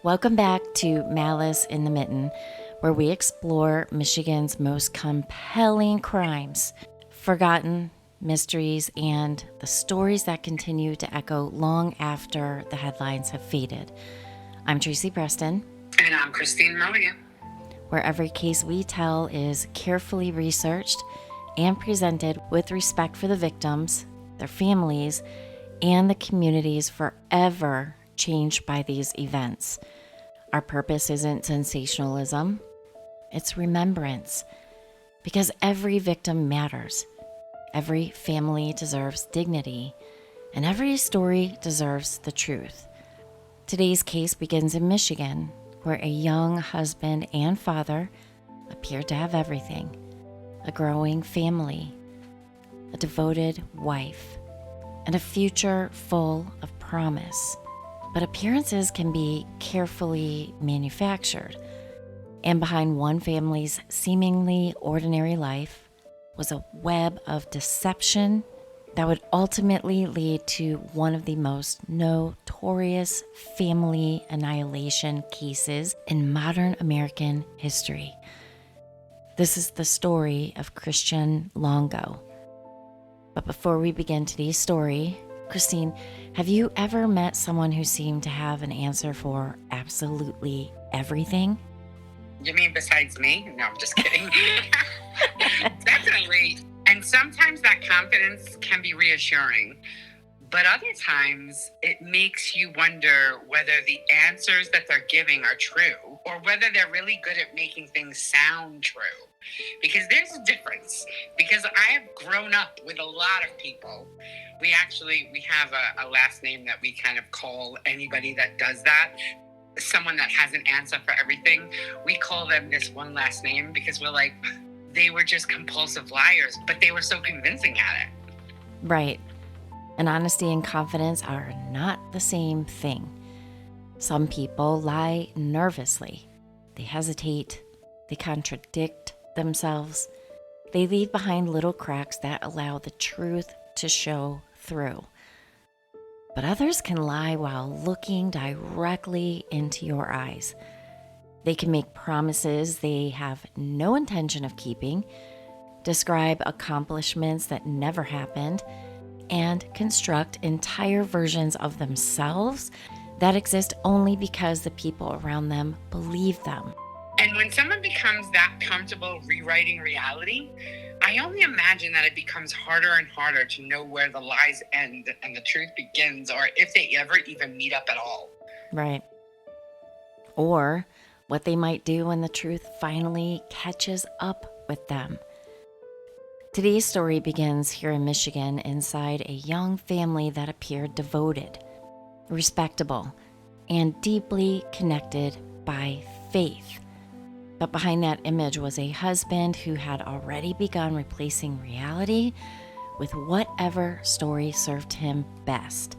Welcome back to Malice in the Mitten, where we explore Michigan's most compelling crimes, forgotten mysteries, and the stories that continue to echo long after the headlines have faded. I'm Tracy Preston. And I'm Christine Mulligan. Where every case we tell is carefully researched and presented with respect for the victims, their families, and the communities forever changed by these events. Our purpose isn't sensationalism, it's remembrance. Because every victim matters, every family deserves dignity, and every story deserves the truth. Today's case begins in Michigan, where a young husband and father appeared to have everything: a growing family, a devoted wife, and a future full of promise. But appearances can be carefully manufactured, and behind one family's seemingly ordinary life was a web of deception that would ultimately lead to one of the most notorious family annihilation cases in modern American history. This is the story of Christian Longo. But before we begin today's story, Christine, have you ever met someone who seemed to have an answer for absolutely everything? You mean besides me? No, I'm just kidding. Definitely. And sometimes that confidence can be reassuring, but other times it makes you wonder whether the answers that they're giving are true or whether they're really good at making things sound true. Because there's a difference. Because I have grown up with a lot of people. We have a last name that we kind of call anybody that does that. Someone that has an answer for everything. We call them this one last name because we're like, they were just compulsive liars, but they were so convincing at it. Right. And honesty and confidence are not the same thing. Some people lie nervously. They hesitate. They contradict themselves. They leave behind little cracks that allow the truth to show through. But others can lie while looking directly into your eyes. They can make promises they have no intention of keeping, describe accomplishments that never happened, and construct entire versions of themselves that exist only because the people around them believe them. And when someone becomes that comfortable rewriting reality, I only imagine that it becomes harder and harder to know where the lies end and the truth begins, or if they ever even meet up at all. Right. Or what they might do when the truth finally catches up with them. Today's story begins here in Michigan inside a young family that appeared devoted, respectable, and deeply connected by faith. But behind that image was a husband who had already begun replacing reality with whatever story served him best.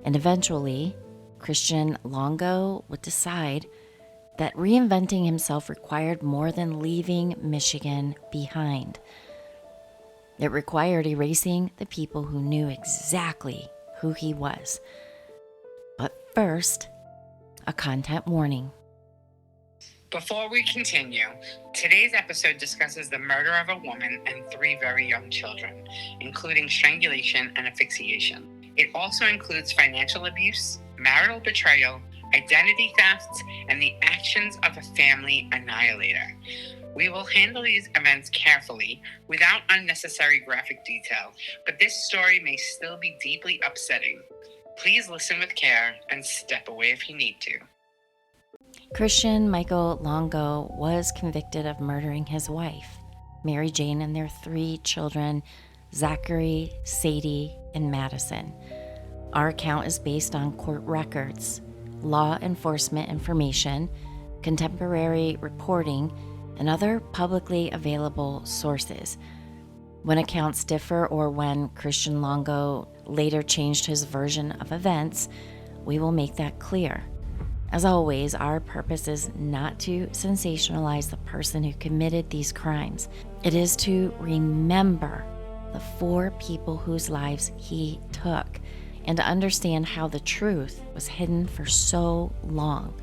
And eventually, Christian Longo would decide that reinventing himself required more than leaving Michigan behind. It required erasing the people who knew exactly who he was. But first, a content warning. Before we continue, today's episode discusses the murder of a woman and 3 very young children, including strangulation and asphyxiation. It also includes financial abuse, marital betrayal, identity theft, and the actions of a family annihilator. We will handle these events carefully, without unnecessary graphic detail, but this story may still be deeply upsetting. Please listen with care and step away if you need to. Christian Michael Longo was convicted of murdering his wife, MaryJane, and their 3 children, Zachery, Sadie, and Madison. Our account is based on court records, law enforcement information, contemporary reporting, and other publicly available sources. When accounts differ or when Christian Longo later changed his version of events, we will make that clear. As always, our purpose is not to sensationalize the person who committed these crimes. It is to remember the 4 people whose lives he took and to understand how the truth was hidden for so long.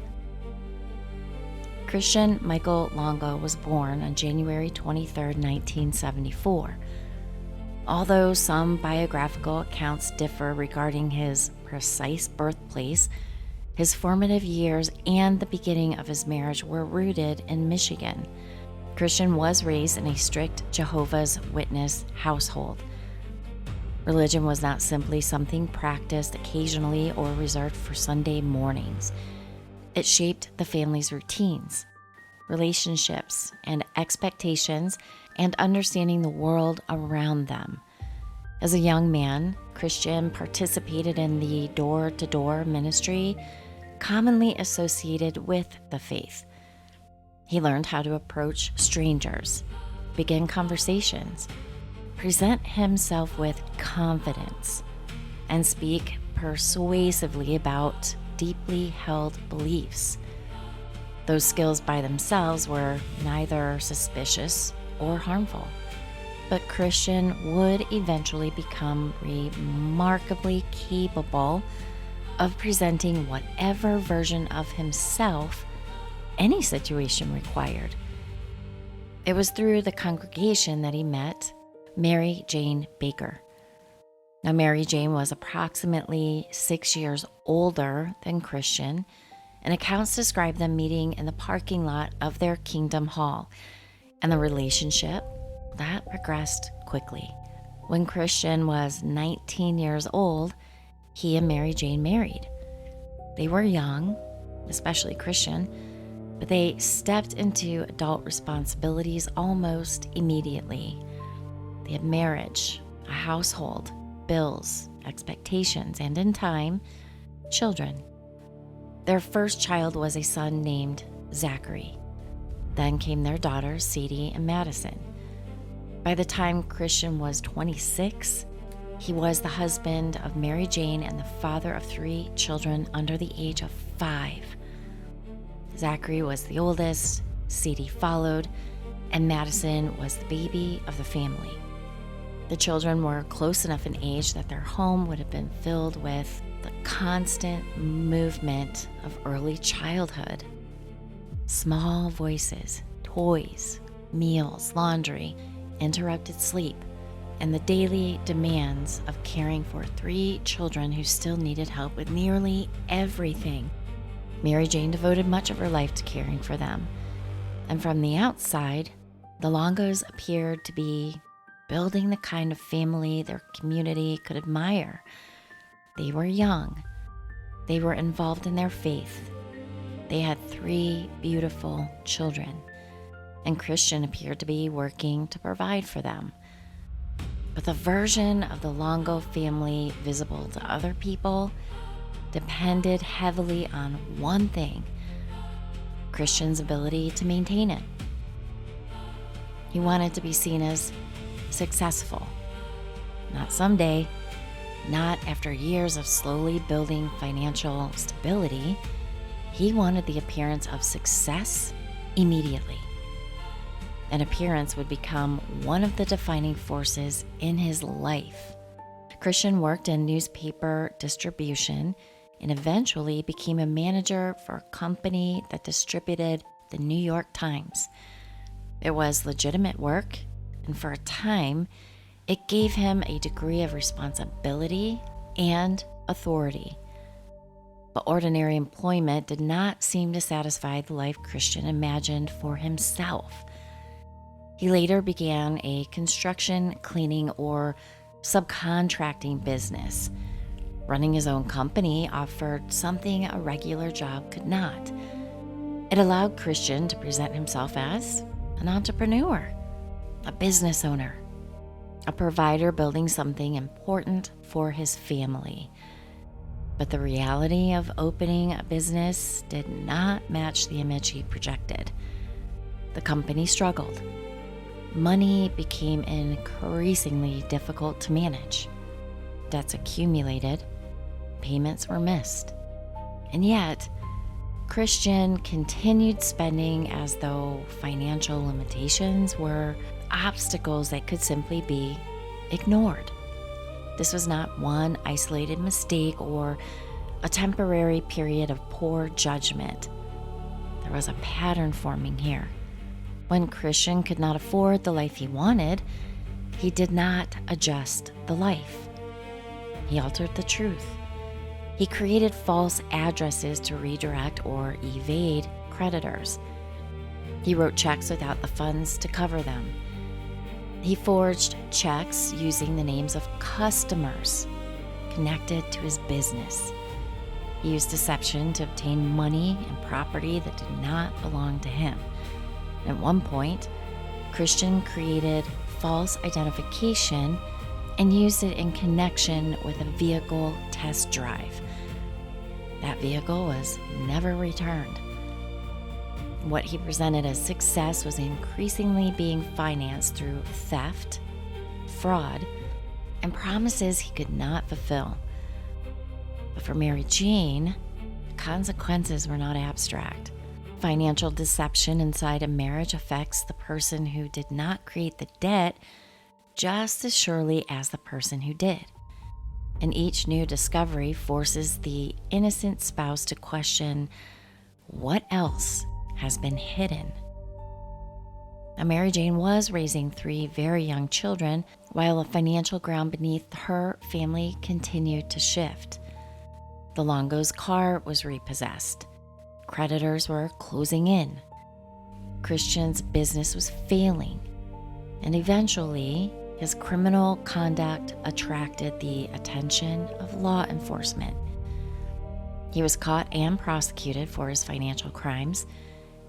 Christian Michael Longo was born on January 23, 1974. Although some biographical accounts differ regarding his precise birthplace, his formative years and the beginning of his marriage were rooted in Michigan. Christian was raised in a strict Jehovah's Witness household. Religion was not simply something practiced occasionally or reserved for Sunday mornings. It shaped the family's routines, relationships, and expectations, and understanding the world around them. As a young man, Christian participated in the door-to-door ministry commonly associated with the faith. He learned how to approach strangers, begin conversations, present himself with confidence, and speak persuasively about deeply held beliefs. Those skills by themselves were neither suspicious or harmful, but Christian would eventually become remarkably capable of presenting whatever version of himself any situation required. It was through the congregation that he met MaryJane Baker. Now, MaryJane was approximately 6 years older than Christian, and accounts describe them meeting in the parking lot of their Kingdom Hall, and the relationship that progressed quickly. When Christian was 19 years old, he and MaryJane married. They were young, especially Christian, but they stepped into adult responsibilities almost immediately. They had marriage, a household, bills, expectations, and in time, children. Their first child was a son named Zachery. Then came their daughters, Sadie and Madison. By the time Christian was 26, he was the husband of MaryJane and the father of 3 children under the age of 5. Zachery was the oldest, Sadie followed, and Madison was the baby of the family. The children were close enough in age that their home would have been filled with the constant movement of early childhood. Small voices, toys, meals, laundry, interrupted sleep, and the daily demands of caring for 3 children who still needed help with nearly everything. MaryJane devoted much of her life to caring for them, and from the outside, the Longos appeared to be building the kind of family their community could admire. They were young. They were involved in their faith. They had 3 beautiful children, and Christian appeared to be working to provide for them. But the version of the Longo family visible to other people depended heavily on one thing: Christian's ability to maintain it. He wanted to be seen as successful, not someday, not after years of slowly building financial stability. He wanted the appearance of success immediately. An appearance would become one of the defining forces in his life. Christian worked in newspaper distribution and eventually became a manager for a company that distributed the New York Times. It was legitimate work, and for a time, it gave him a degree of responsibility and authority. But ordinary employment did not seem to satisfy the life Christian imagined for himself. He later began a construction, cleaning, or subcontracting business. Running his own company offered something a regular job could not. It allowed Christian to present himself as an entrepreneur, a business owner, a provider building something important for his family. But the reality of opening a business did not match the image he projected. The company struggled. Money became increasingly difficult to manage. Debts accumulated, payments were missed. And yet, Christian continued spending as though financial limitations were obstacles that could simply be ignored. This was not one isolated mistake or a temporary period of poor judgment. there was a pattern forming here. When Christian could not afford the life he wanted, he did not adjust the life. He altered the truth. He created false addresses to redirect or evade creditors. He wrote checks without the funds to cover them. He forged checks using the names of customers connected to his business. He used deception to obtain money and property that did not belong to him. At one point, Christian created false identification and used it in connection with a vehicle test drive. That vehicle was never returned. What he presented as success was increasingly being financed through theft, fraud, and promises he could not fulfill. But for MaryJane, the consequences were not abstract. Financial deception inside a marriage affects the person who did not create the debt just as surely as the person who did. And each new discovery forces the innocent spouse to question what else has been hidden. Now, MaryJane was raising 3 very young children while the financial ground beneath her family continued to shift. The Longo's car was repossessed. Creditors were closing in. Christian's business was failing. And eventually, his criminal conduct attracted the attention of law enforcement. He was caught and prosecuted for his financial crimes,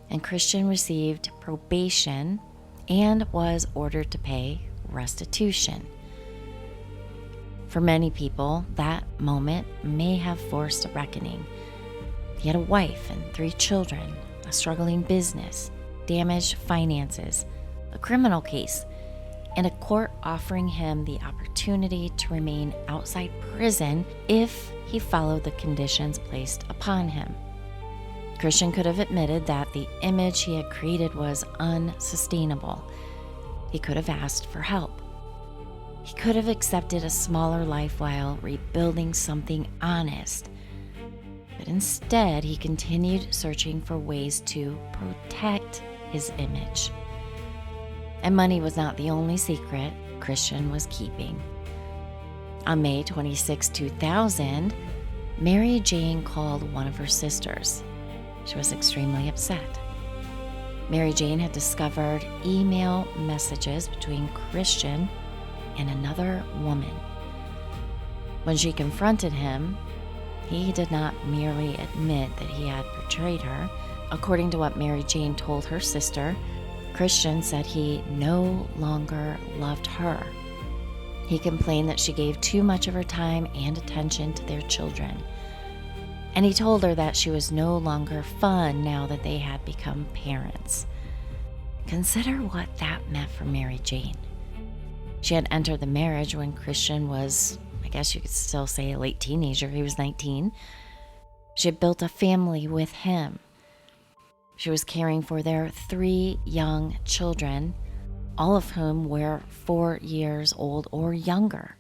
and Christian received probation and was ordered to pay restitution. For many people, that moment may have forced a reckoning. He had a wife and 3 children, a struggling business, damaged finances, a criminal case, and a court offering him the opportunity to remain outside prison if he followed the conditions placed upon him. Christian could have admitted that the image he had created was unsustainable. He could have asked for help. He could have accepted a smaller life while rebuilding something honest. But instead, he continued searching for ways to protect his image. And money was not the only secret Christian was keeping. On May 26, 2000, MaryJane called one of her sisters. She was extremely upset. MaryJane had discovered email messages between Christian and another woman. When she confronted him, he did not merely admit that he had betrayed her. According to what MaryJane told her sister, Christian said he no longer loved her. He complained that she gave too much of her time and attention to their children. And he told her that she was no longer fun now that they had become parents. Consider what that meant for MaryJane. She had entered the marriage when Christian was, I guess you could still say, a late teenager. He was 19. She had built a family with him. She was caring for their 3 young children, all of whom were 4 years old or younger.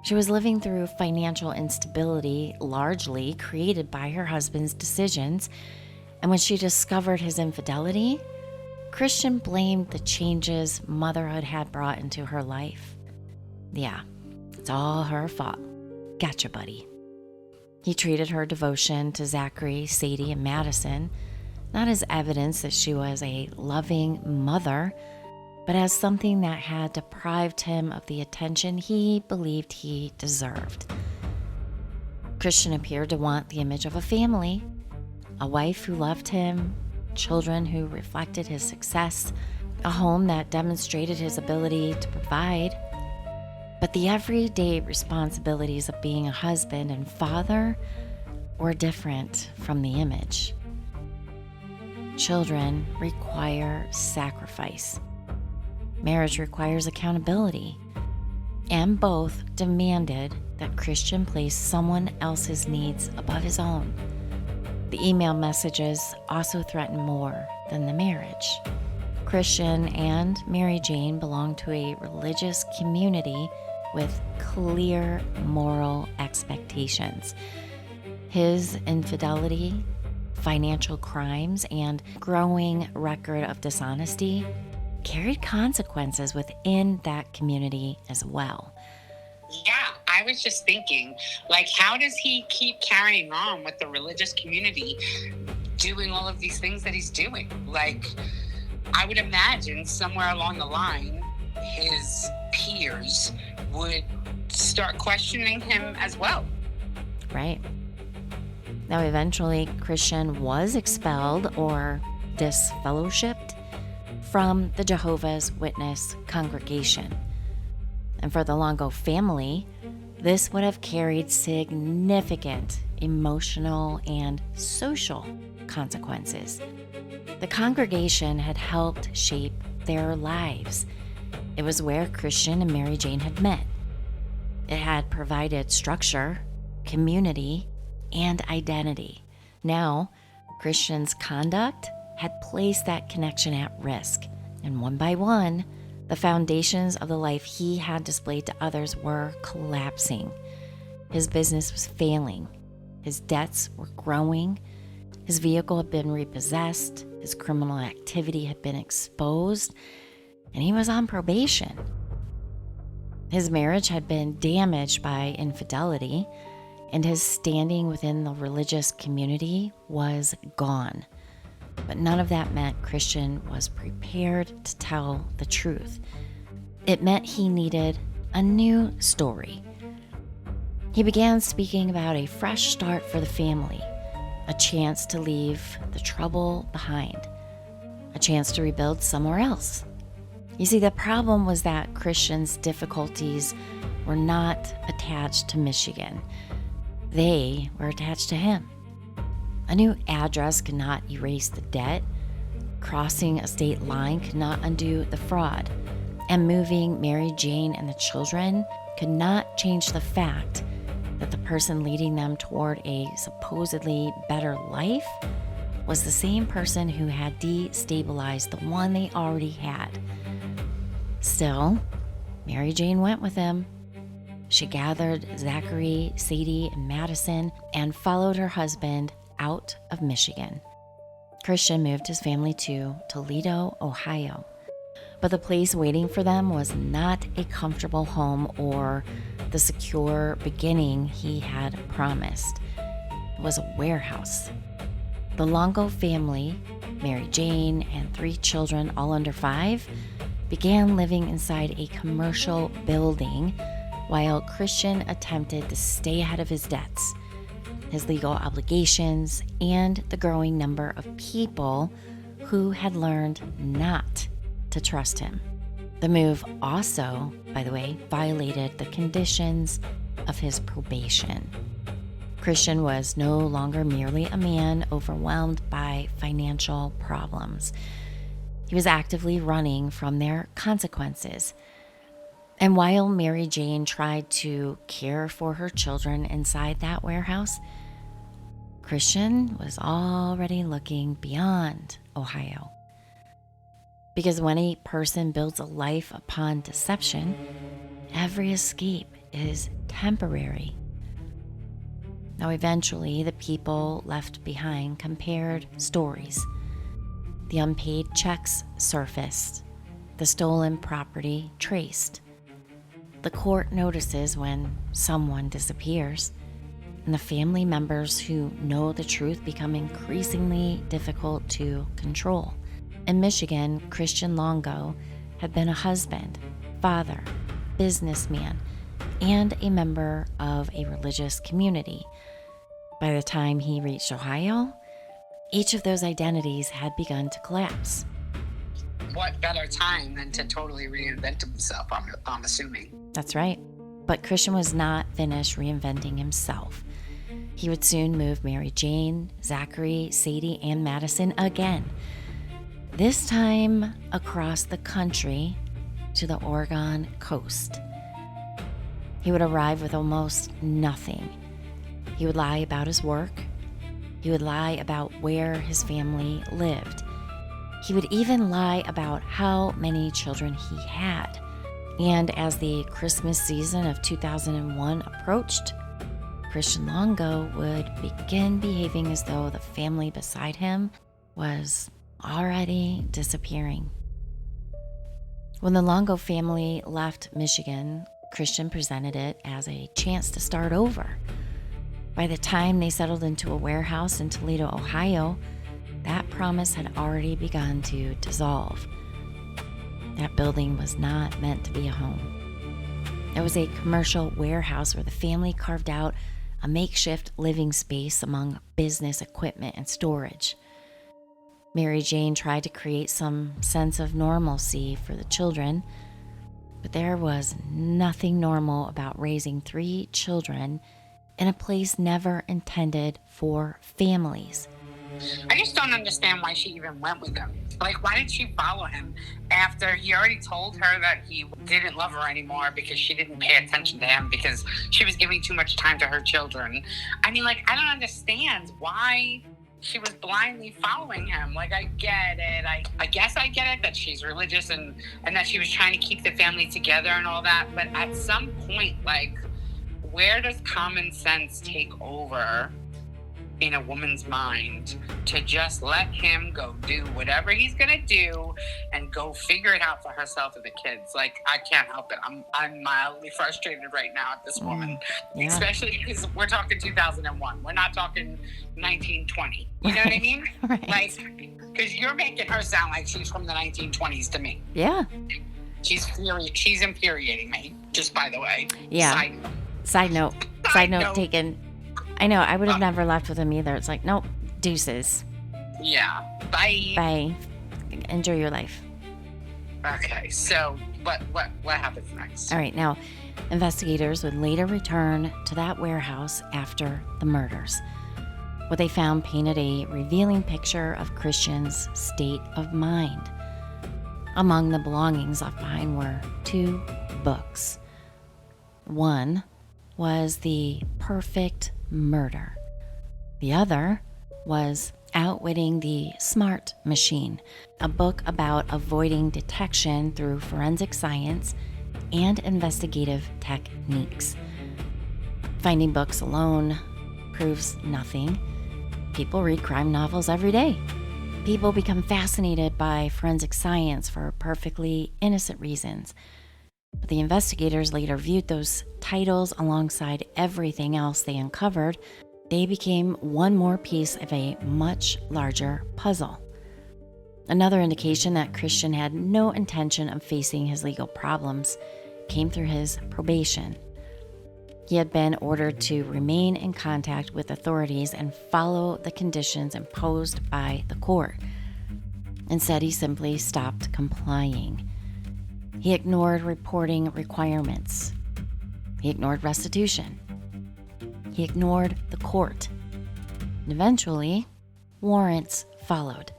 She was living through financial instability, largely created by her husband's decisions, and when she discovered his infidelity, Christian blamed the changes motherhood had brought into her life. Yeah, it's all her fault. Gotcha, buddy. He treated her devotion to Zachery, Sadie, and Madison not as evidence that she was a loving mother, but as something that had deprived him of the attention he believed he deserved. Christian appeared to want the image of a family, a wife who loved him, children who reflected his success, a home that demonstrated his ability to provide. But the everyday responsibilities of being a husband and father were different from the image. Children require sacrifice. Marriage requires accountability. And both demanded that Christian place someone else's needs above his own. The email messages also threatened more than the marriage. Christian and MaryJane belonged to a religious community with clear moral expectations. His infidelity financial crimes and growing record of dishonesty carried consequences within that community as well. Yeah, I was just thinking, like, how does he keep carrying on with the religious community doing all of these things that he's doing? Like, I would imagine somewhere along the line, his peers would start questioning him as well. Right. Now, eventually, Christian was expelled or disfellowshipped from the Jehovah's Witness congregation. And for the Longo family, this would have carried significant emotional and social consequences. The congregation had helped shape their lives. It was where Christian and MaryJane had met. It had provided structure, community, and identity. Now, Christian's conduct had placed that connection at risk, and one by one, the foundations of the life he had displayed to others were collapsing. His business was failing. His debts were growing. His vehicle had been repossessed. His criminal activity had been exposed. And he was on probation. His marriage had been damaged by infidelity, and his standing within the religious community was gone. But none of that meant Christian was prepared to tell the truth. It meant he needed a new story. He began speaking about a fresh start for the family, a chance to leave the trouble behind, a chance to rebuild somewhere else. You see, the problem was that Christian's difficulties were not attached to Michigan. They were attached to him. A new address could not erase the debt. Crossing a state line could not undo the fraud. And moving MaryJane and the children could not change the fact that the person leading them toward a supposedly better life was the same person who had destabilized the one they already had. Still, MaryJane went with him. She gathered Zachery, Sadie, and Madison and followed her husband out of Michigan. Christian moved his family to Toledo, Ohio. But the place waiting for them was not a comfortable home or the secure beginning he had promised. It was a warehouse. The Longo family, MaryJane and 3 children, all under 5, began living inside a commercial building while Christian attempted to stay ahead of his debts, his legal obligations, and the growing number of people who had learned not to trust him. The move also, by the way, violated the conditions of his probation. Christian was no longer merely a man overwhelmed by financial problems. He was actively running from their consequences. And while MaryJane tried to care for her children inside that warehouse, Christian was already looking beyond Ohio. Because when a person builds a life upon deception, every escape is temporary. Now, eventually, the people left behind compared stories. The unpaid checks surfaced, the stolen property traced, the court notices when someone disappears, and the family members who know the truth become increasingly difficult to control. In Michigan, Christian Longo had been a husband, father, businessman, and a member of a religious community. By the time he reached Ohio, each of those identities had begun to collapse. What better time than to totally reinvent himself, I'm assuming. That's right. But Christian was not finished reinventing himself. He would soon move MaryJane, Zachery, Sadie, and Madison again. This time across the country to the Oregon coast. He would arrive with almost nothing. He would lie about his work. He would lie about where his family lived. He would even lie about how many children he had. And as the Christmas season of 2001 approached, Christian Longo would begin behaving as though the family beside him was already disappearing. When the Longo family left Michigan, Christian presented it as a chance to start over. By the time they settled into a warehouse in Toledo, Ohio, that promise had already begun to dissolve. That building was not meant to be a home. It was a commercial warehouse where the family carved out a makeshift living space among business equipment and storage. MaryJane tried to create some sense of normalcy for the children, but there was nothing normal about raising 3 children in a place never intended for families. I just don't understand why she even went with him. Like, why did she follow him after he already told her that he didn't love her anymore because she didn't pay attention to him because she was giving too much time to her children? I mean, like, I don't understand why she was blindly following him. Like, I get it. I guess I get it that she's religious and that she was trying to keep the family together and all that. But at some point, like, where does common sense take over in a woman's mind to just let him go do whatever he's gonna do and go figure it out for herself and the kids? Like, I can't help it. I'm mildly frustrated right now at this woman, especially because we're talking 2001. We're not talking 1920. You know what I mean? Right. Like, because you're making her sound like she's from the 1920s to me. Yeah. She's infuriating me, just by the way. Yeah. Side note taken. I know, I would have never left with him either. It's like, nope, deuces. Yeah. Bye. Bye. Enjoy your life. Okay, so what happens next? All right, now, investigators would later return to that warehouse after the murders. What they found painted a revealing picture of Christian's state of mind. Among the belongings left behind were 2 books. One was The Perfect Murder. The other was Outwitting the Smart Machine, a book about avoiding detection through forensic science and investigative techniques. Finding books alone proves nothing. People read crime novels every day. People become fascinated by forensic science for perfectly innocent reasons. But the investigators later viewed those titles alongside everything else they uncovered. They became one more piece of a much larger puzzle. Another indication that Christian had no intention of facing his legal problems came through his probation. He had been ordered to remain in contact with authorities and follow the conditions imposed by the court. Instead, he simply stopped complying. He ignored reporting requirements. He ignored restitution. He ignored the court. And eventually, warrants followed.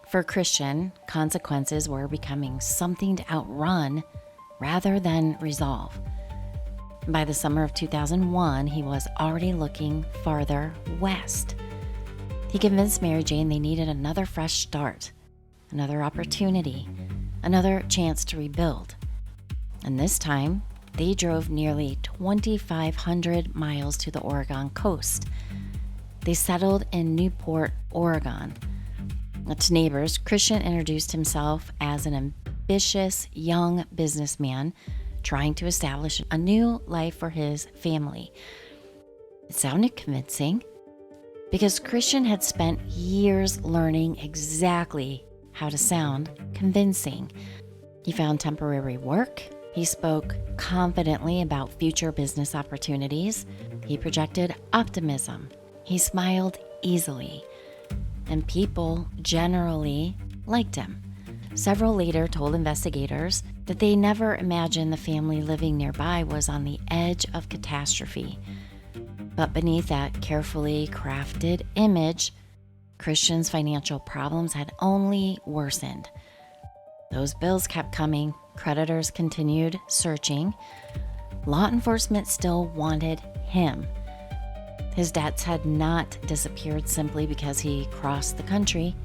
For Christian, consequences were becoming something to outrun rather than resolve. By the summer of 2001, he was already looking farther west. He convinced MaryJane they needed another fresh start, another opportunity, another chance to rebuild. And this time, they drove nearly 2,500 miles to the Oregon coast. They settled in Newport, Oregon. To neighbors, Christian introduced himself as an ambitious young businessman trying to establish a new life for his family. It sounded convincing because Christian had spent years learning exactly how to sound convincing. He found temporary work. He spoke confidently about future business opportunities. He projected optimism. He smiled easily. And people generally liked him. Several later told investigators that they never imagined the family living nearby was on the edge of catastrophe. But beneath that carefully crafted image, Christian's financial problems had only worsened. Those bills kept coming. Creditors continued searching. Law enforcement still wanted him. His debts had not disappeared simply because he crossed the country.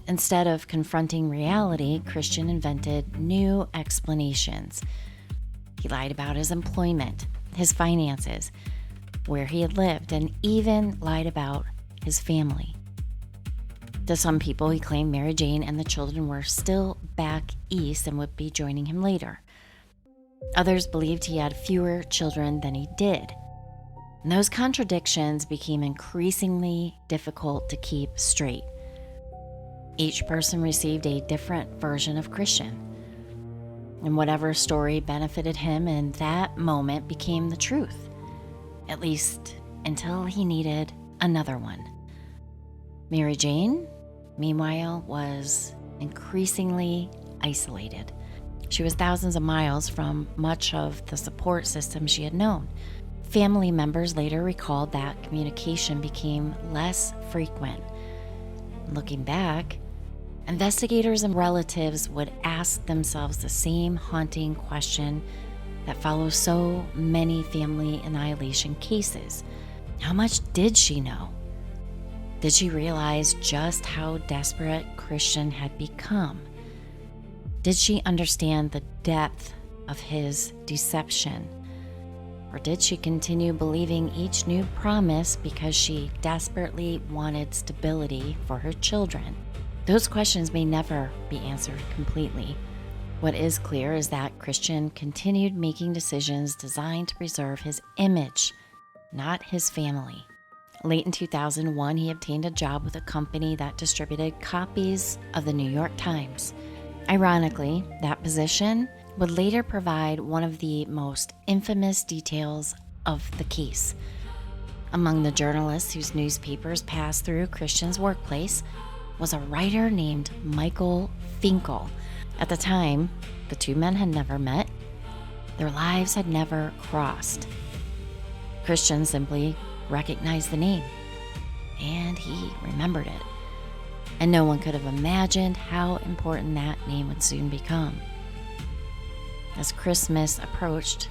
Instead of confronting reality, Christian invented new explanations. He lied about his employment, his finances, where he had lived, and even lied about his family. To some people, he claimed MaryJane and the children were still back east and would be joining him later. Others believed he had fewer children than he did. And those contradictions became increasingly difficult to keep straight. Each person received a different version of Christian, and whatever story benefited him in that moment became the truth, at least until he needed another one. MaryJane, meanwhile, was increasingly isolated. She was thousands of miles from much of the support system she had known. Family members later recalled that communication became less frequent. Looking back, investigators and relatives would ask themselves the same haunting question that follows so many family annihilation cases. How much did she know? Did she realize just how desperate Christian had become? Did she understand the depth of his deception? Or did she continue believing each new promise because she desperately wanted stability for her children? Those questions may never be answered completely. What is clear is that Christian continued making decisions designed to preserve his image, not his family. Late in 2001, he obtained a job with a company that distributed copies of the New York Times. Ironically, that position would later provide one of the most infamous details of the case. Among the journalists whose newspapers passed through Christian's workplace was a writer named Michael Finkel. At the time, the two men had never met. Their lives had never crossed. Christian simply recognized the name, and he remembered it. And no one could have imagined how important that name would soon become. As Christmas approached,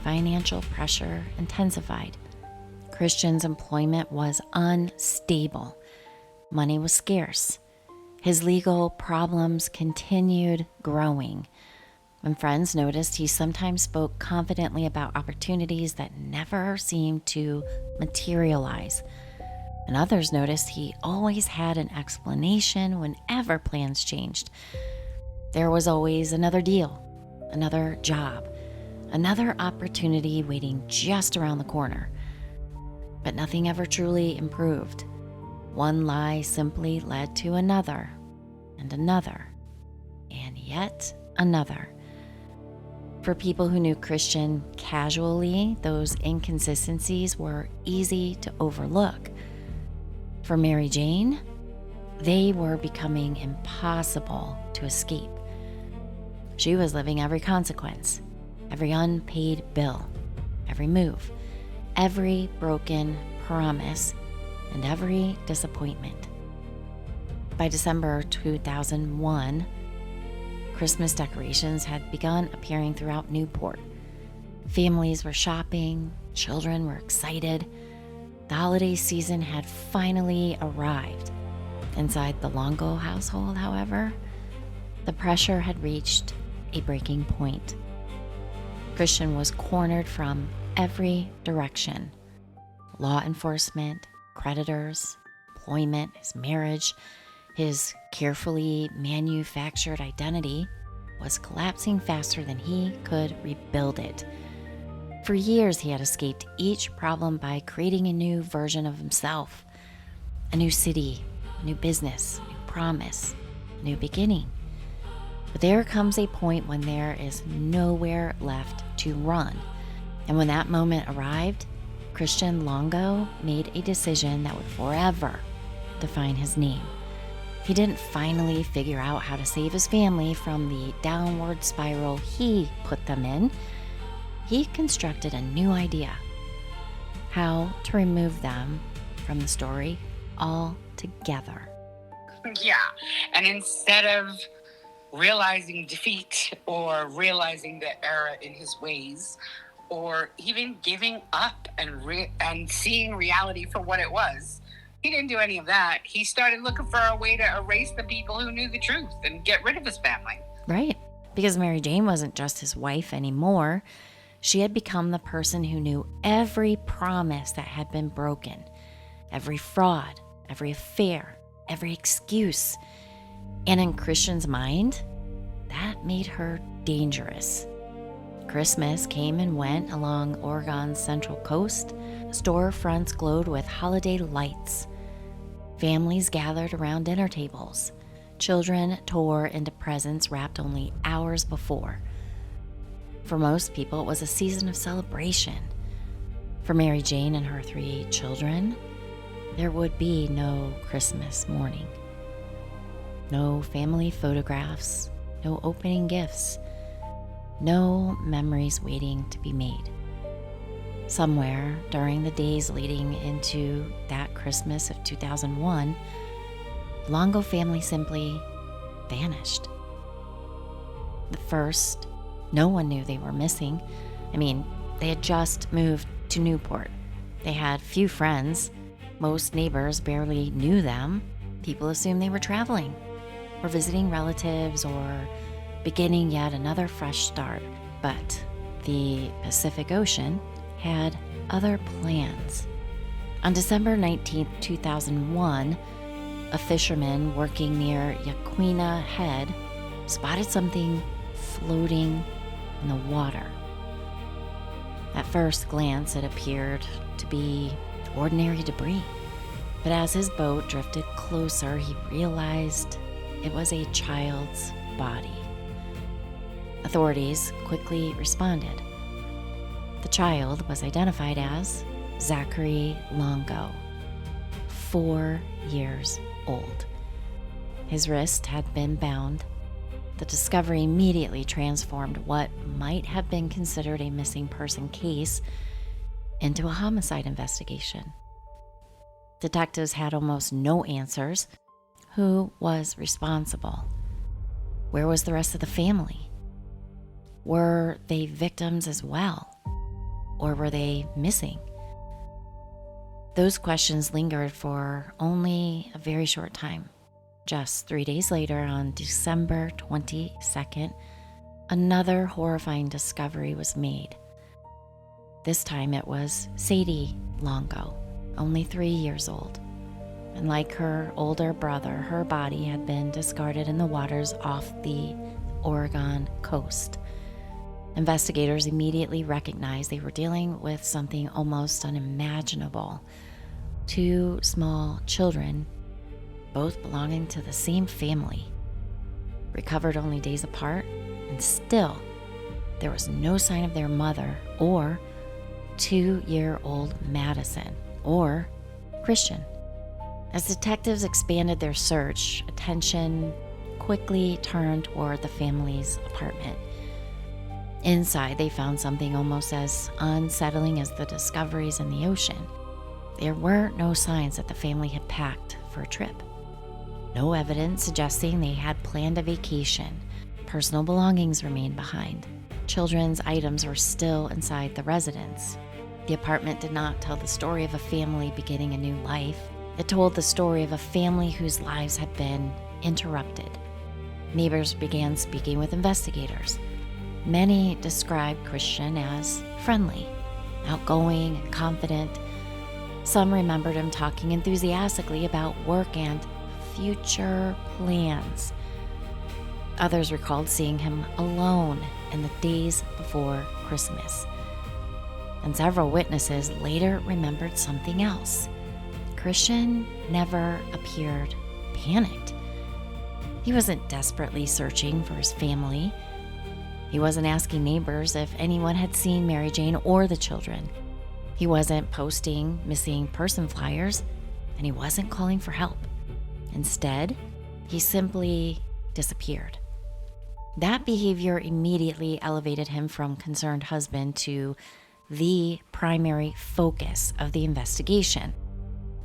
financial pressure intensified. Christian's employment was unstable. Money was scarce. His legal problems continued growing. When friends noticed, he sometimes spoke confidently about opportunities that never seemed to materialize. And others noticed he always had an explanation whenever plans changed. There was always another deal, another job, another opportunity waiting just around the corner. But nothing ever truly improved. One lie simply led to another, and another, and yet another. For people who knew Christian casually, those inconsistencies were easy to overlook. For MaryJane, they were becoming impossible to escape. She was living every consequence, every unpaid bill, every move, every broken promise, and every disappointment. By December 2001, Christmas decorations had begun appearing throughout Newport. Families were shopping, children were excited. The holiday season had finally arrived. Inside the Longo household, however, the pressure had reached a breaking point. Christian was cornered from every direction. Law enforcement, creditors, employment, his marriage, his carefully manufactured identity was collapsing faster than he could rebuild it. For years, he had escaped each problem by creating a new version of himself, a new city, a new business, a new promise, a new beginning. But there comes a point when there is nowhere left to run. And when that moment arrived, Christian Longo made a decision that would forever define his name. He didn't finally figure out how to save his family from the downward spiral he put them in. He constructed a new idea: how to remove them from the story altogether. Yeah, and instead of realizing defeat or realizing the error in his ways, or even giving up and seeing reality for what it was, he didn't do any of that. He started looking for a way to erase the people who knew the truth and get rid of his family. Right, because MaryJane wasn't just his wife anymore. She had become the person who knew every promise that had been broken, every fraud, every affair, every excuse. And in Christian's mind, that made her dangerous. Christmas came and went along Oregon's central coast. Storefronts glowed with holiday lights. Families gathered around dinner tables. Children tore into presents wrapped only hours before. For most people, it was a season of celebration. For MaryJane and her 3 children, there would be no Christmas morning. No family photographs, no opening gifts, no memories waiting to be made. Somewhere during the days leading into that Christmas of 2001, the Longo family simply vanished. At first, no one knew they were missing. They had just moved to Newport. They had few friends. Most neighbors barely knew them. People assumed they were traveling, or visiting relatives, or beginning yet another fresh start. But the Pacific Ocean had other plans. On December 19, 2001, a fisherman working near Yaquina Head spotted something floating in the water. At first glance, it appeared to be ordinary debris. But as his boat drifted closer, he realized it was a child's body. Authorities quickly responded. The child was identified as Zachery Longo, 4 years old. His wrist had been bound. The discovery immediately transformed what might have been considered a missing person case into a homicide investigation. Detectives had almost no answers. Who was responsible? Where was the rest of the family? Were they victims as well? Or were they missing? Those questions lingered for only a very short time. Just 3 days later, on December 22nd, another horrifying discovery was made. This time it was Sadie Longo, only 3 years old. And like her older brother, her body had been discarded in the waters off the Oregon coast. Investigators immediately recognized they were dealing with something almost unimaginable. 2 small children, both belonging to the same family, recovered only days apart, and still there was no sign of their mother or 2-year-old Madison or Christian. As detectives expanded their search, attention quickly turned toward the family's apartment. Inside, they found something almost as unsettling as the discoveries in the ocean. There were no signs that the family had packed for a trip. No evidence suggesting they had planned a vacation. Personal belongings remained behind. Children's items were still inside the residence. The apartment did not tell the story of a family beginning a new life. It told the story of a family whose lives had been interrupted. Neighbors began speaking with investigators. Many described Christian as friendly, outgoing, and confident. Some remembered him talking enthusiastically about work and future plans. Others recalled seeing him alone in the days before Christmas. And several witnesses later remembered something else. Christian never appeared panicked. He wasn't desperately searching for his family. He wasn't asking neighbors if anyone had seen MaryJane or the children. He wasn't posting missing person flyers, and he wasn't calling for help. Instead, he simply disappeared. That behavior immediately elevated him from concerned husband to the primary focus of the investigation.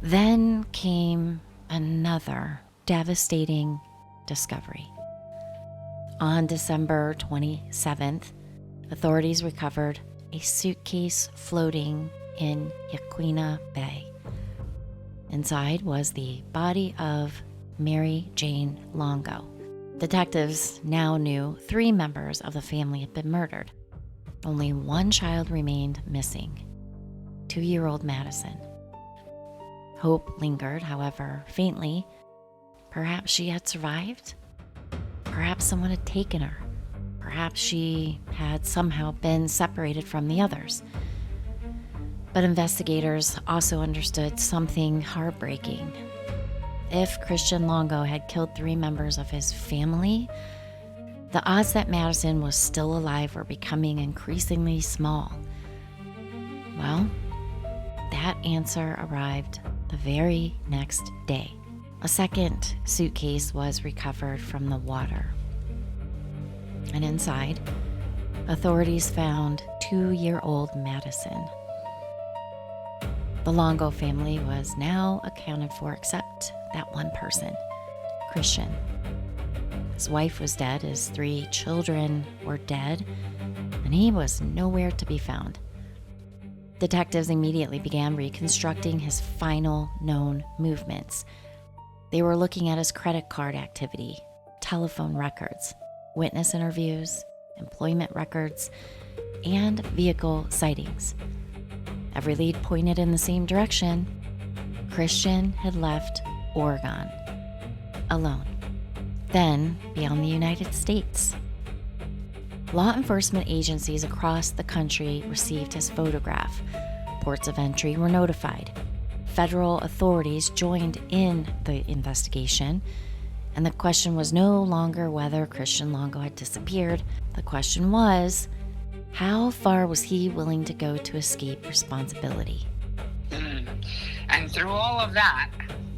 Then came another devastating discovery. On December 27th, authorities recovered a suitcase floating in Yaquina Bay. Inside was the body of MaryJane Longo. Detectives now knew 3 members of the family had been murdered. Only one child remained missing, 2-year-old Madison. Hope lingered, however, faintly. Perhaps she had survived. Perhaps someone had taken her. Perhaps she had somehow been separated from the others. But investigators also understood something heartbreaking. If Christian Longo had killed 3 members of his family, the odds that Madison was still alive were becoming increasingly small. Well, that answer arrived the very next day. A second suitcase was recovered from the water. And inside, authorities found 2-year-old Madison. The Longo family was now accounted for except that one person, Christian. His wife was dead, his 3 children were dead, and he was nowhere to be found. Detectives immediately began reconstructing his final known movements. They were looking at his credit card activity, telephone records, witness interviews, employment records, and vehicle sightings. Every lead pointed in the same direction. Christian had left Oregon alone, then beyond the United States. Law enforcement agencies across the country received his photograph. Ports of entry were notified. Federal authorities joined in the investigation, and the question was no longer whether Christian Longo had disappeared. The question was, how far was he willing to go to escape responsibility? And through all of that,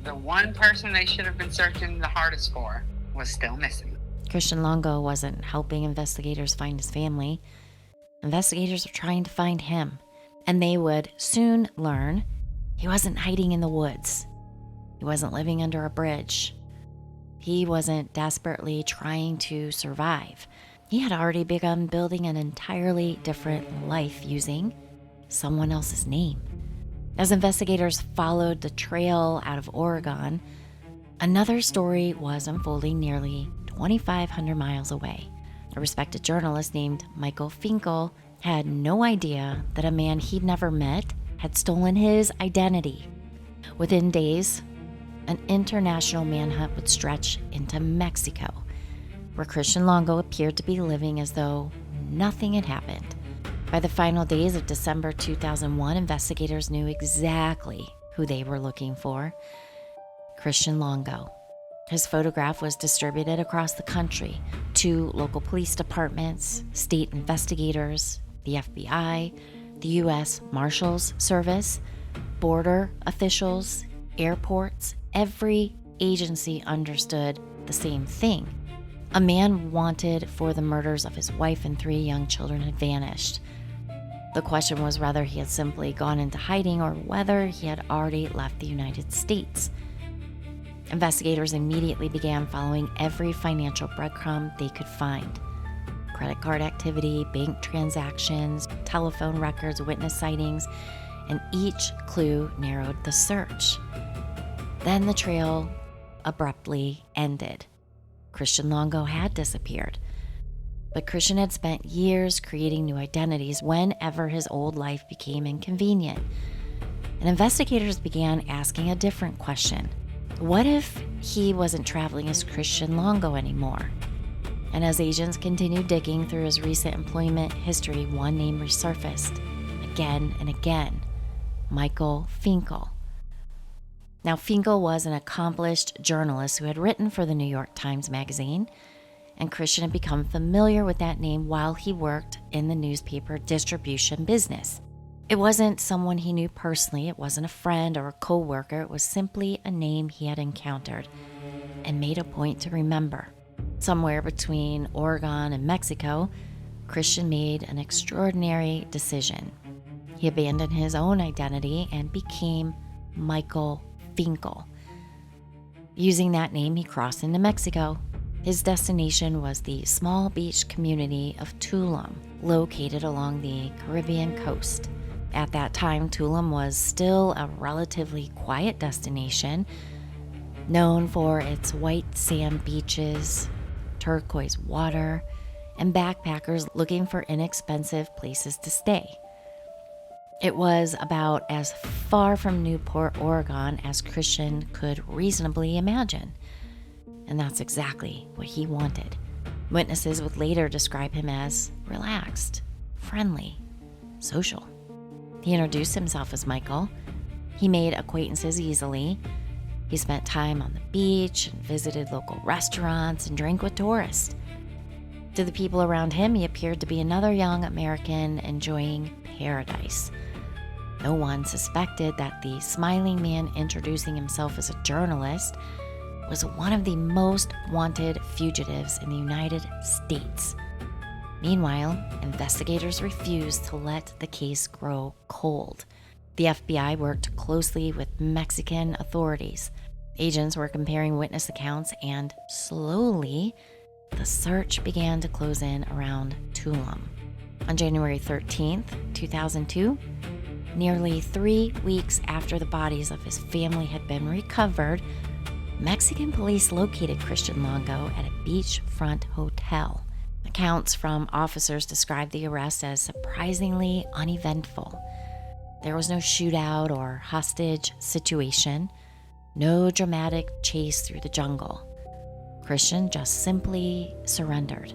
the one person they should have been searching the hardest for was still missing. Christian Longo wasn't helping investigators find his family. Investigators were trying to find him, and they would soon learn he wasn't hiding in the woods. He wasn't living under a bridge. He wasn't desperately trying to survive. He had already begun building an entirely different life using someone else's name. As investigators followed the trail out of Oregon, another story was unfolding nearly 2,500 miles away. A respected journalist named Michael Finkel had no idea that a man he'd never met had stolen his identity. Within days, an international manhunt would stretch into Mexico, where Christian Longo appeared to be living as though nothing had happened. By the final days of December 2001, investigators knew exactly who they were looking for: Christian Longo. His photograph was distributed across the country to local police departments, state investigators, the FBI, the U.S. Marshals Service, border officials, airports. Every agency understood the same thing. A man wanted for the murders of his wife and 3 young children had vanished. The question was whether he had simply gone into hiding or whether he had already left the United States. Investigators immediately began following every financial breadcrumb they could find. Credit card activity, bank transactions, telephone records, witness sightings, and each clue narrowed the search. Then the trail abruptly ended. Christian Longo had disappeared. But Christian had spent years creating new identities whenever his old life became inconvenient. And investigators began asking a different question. What if he wasn't traveling as Christian Longo anymore? And as agents continued digging through his recent employment history, one name resurfaced again and again: Michael Finkel. Now, Finkel was an accomplished journalist who had written for the New York Times Magazine, and Christian had become familiar with that name while he worked in the newspaper distribution business. It wasn't someone he knew personally, it wasn't a friend or a co-worker, it was simply a name he had encountered and made a point to remember. Somewhere between Oregon and Mexico, Christian made an extraordinary decision. He abandoned his own identity and became Michael Finkel. Using that name, he crossed into Mexico. His destination was the small beach community of Tulum, located along the Caribbean coast. At that time, Tulum was still a relatively quiet destination, known for its white sand beaches, turquoise water, and backpackers looking for inexpensive places to stay. It was about as far from Newport, Oregon as Christian could reasonably imagine. And that's exactly what he wanted. Witnesses would later describe him as relaxed, friendly, social. He introduced himself as Michael. He made acquaintances easily. He spent time on the beach and visited local restaurants and drank with tourists. To the people around him, he appeared to be another young American enjoying paradise. No one suspected that the smiling man introducing himself as a journalist was one of the most wanted fugitives in the United States. Meanwhile, investigators refused to let the case grow cold. The FBI worked closely with Mexican authorities. Agents were comparing witness accounts, and slowly, the search began to close in around Tulum. On January 13th, 2002, nearly 3 weeks after the bodies of his family had been recovered, Mexican police located Christian Longo at a beachfront hotel. Accounts from officers described the arrest as surprisingly uneventful. There was no shootout or hostage situation, no dramatic chase through the jungle. Christian just simply surrendered.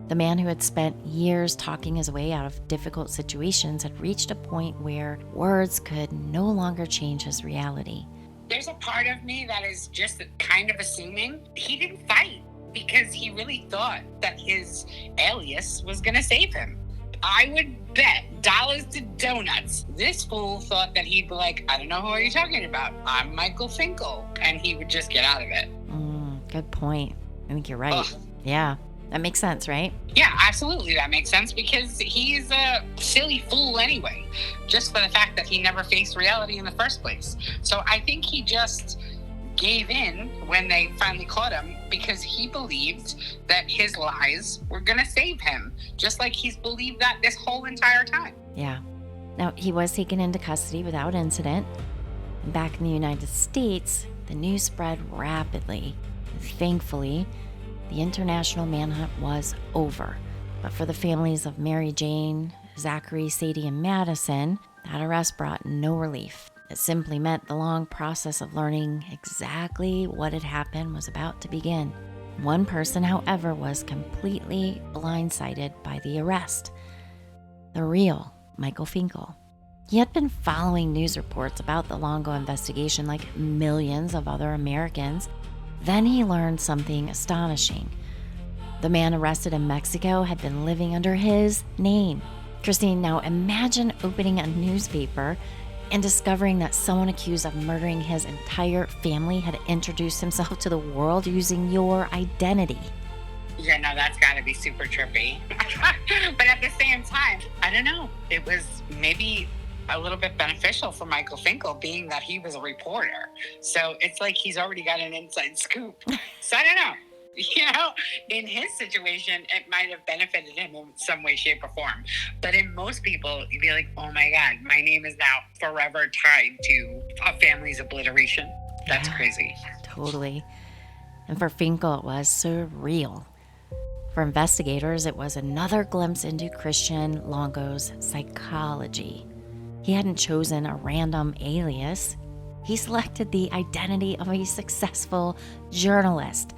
The man who had spent years talking his way out of difficult situations had reached a point where words could no longer change his reality. There's a part of me that is just kind of assuming he didn't fight because he really thought that his alias was going to save him. I would bet dollars to donuts this fool thought that he'd be like, I don't know who you're talking about. I'm Michael Finkel. And he would just get out of it. Good point. I think you're right. Ugh. Yeah, that makes sense, right? Yeah, absolutely. That makes sense because he's a silly fool anyway, just for the fact that he never faced reality in the first place. So I think he just gave in when they finally caught him because he believed that his lies were going to save him, just like he's believed that this whole entire time. Yeah. Now, he was taken into custody without incident. And back in the United States, the news spread rapidly. Thankfully, the international manhunt was over. But for the families of MaryJane, Zachery, Sadie, and Madison, that arrest brought no relief. It simply meant the long process of learning exactly what had happened was about to begin. One person, however, was completely blindsided by the arrest. The real Michael Finkel. He had been following news reports about the Longo investigation like millions of other Americans. Then he learned something astonishing. The man arrested in Mexico had been living under his name. Christine, now imagine opening a newspaper and discovering that someone accused of murdering his entire family had introduced himself to the world using your identity. Yeah, no, that's got to be super trippy. But at the same time, I don't know. It was maybe a little bit beneficial for Michael Finkel, being that he was a reporter. So it's like he's already got an inside scoop. So I don't know. You know, in his situation, it might have benefited him in some way, shape, or form. But in most people, you'd be like, oh my God, my name is now forever tied to a family's obliteration. That's crazy. Totally. And for Finkel, it was surreal. For investigators, it was another glimpse into Christian Longo's psychology. He hadn't chosen a random alias. He selected the identity of a successful journalist,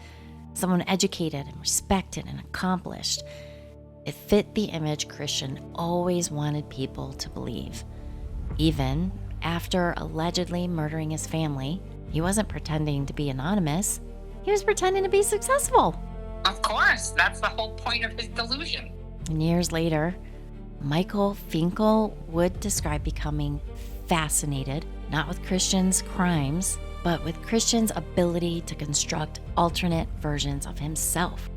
someone educated and respected and accomplished. It fit the image Christian always wanted people to believe. Even after allegedly murdering his family, he wasn't pretending to be anonymous. He was pretending to be successful. Of course, that's the whole point of his delusion. And years later, Michael Finkel would describe becoming fascinated, not with Christian's crimes, but with Christian's ability to construct alternate versions of himself.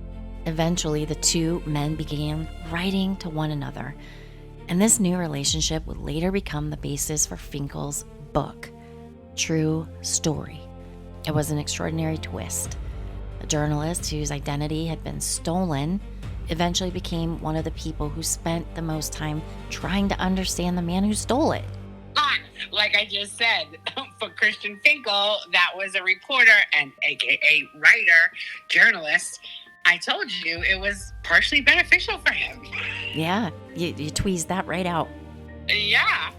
Eventually, the two men began writing to one another, and this new relationship would later become the basis for Finkel's book, True Story. It was an extraordinary twist. A journalist whose identity had been stolen eventually became one of the people who spent the most time trying to understand the man who stole it. Like I just said, for Christian Finkel, that was a reporter and AKA writer, journalist. I told you it was partially beneficial for him. Yeah, you tweezed that right out. Yeah.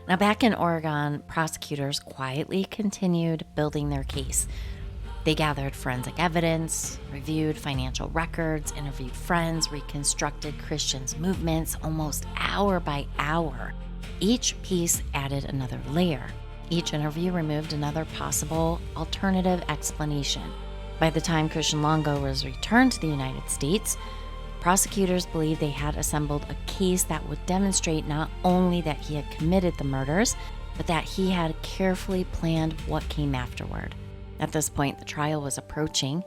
Now, back in Oregon, prosecutors quietly continued building their case. They gathered forensic evidence, reviewed financial records, interviewed friends, reconstructed Christian's movements almost hour by hour. Each piece added another layer. Each interview removed another possible alternative explanation. By the time Christian Longo was returned to the United States, prosecutors believed they had assembled a case that would demonstrate not only that he had committed the murders, but that he had carefully planned what came afterward. At this point, the trial was approaching.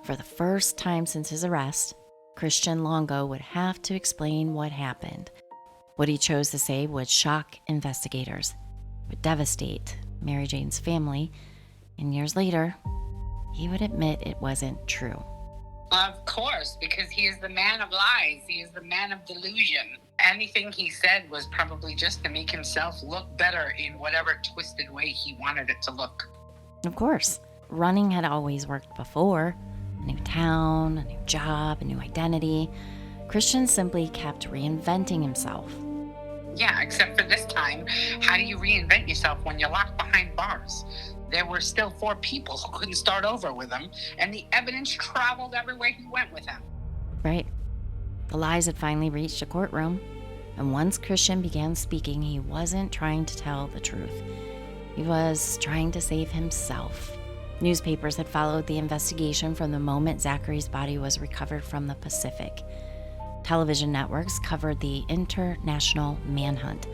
For the first time since his arrest, Christian Longo would have to explain what happened. What he chose to say would shock investigators, would devastate MaryJane's family, and years later, he would admit it wasn't true. Of course, because he is the man of lies. He is the man of delusion. Anything he said was probably just to make himself look better in whatever twisted way he wanted it to look. Of course, running had always worked before. A new town, a new job, a new identity. Christian simply kept reinventing himself. Yeah, except for this time, how do you reinvent yourself when you're locked behind bars? There were still 4 people who couldn't start over with him, and the evidence traveled everywhere he went with him. Right. The lies had finally reached a courtroom, and once Christian began speaking, he wasn't trying to tell the truth. He was trying to save himself. Newspapers had followed the investigation from the moment Zachery's body was recovered from the Pacific. Television networks covered the international manhunt,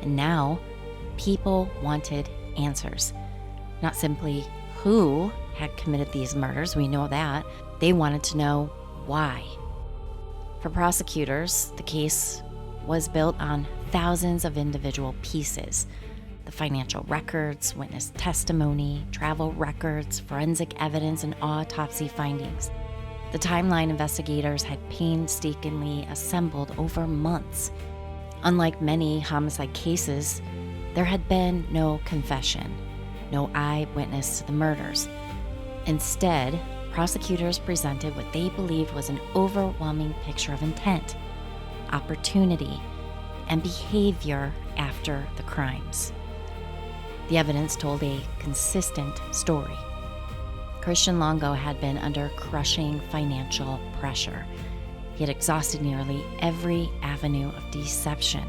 and now people wanted answers. Not simply who had committed these murders, we know that. They wanted to know why. For prosecutors, the case was built on thousands of individual pieces. The financial records, witness testimony, travel records, forensic evidence, and autopsy findings. The timeline investigators had painstakingly assembled over months. Unlike many homicide cases, there had been no confession. No eyewitness to the murders. Instead, prosecutors presented what they believed was an overwhelming picture of intent, opportunity, and behavior after the crimes. The evidence told a consistent story. Christian Longo had been under crushing financial pressure. He had exhausted nearly every avenue of deception.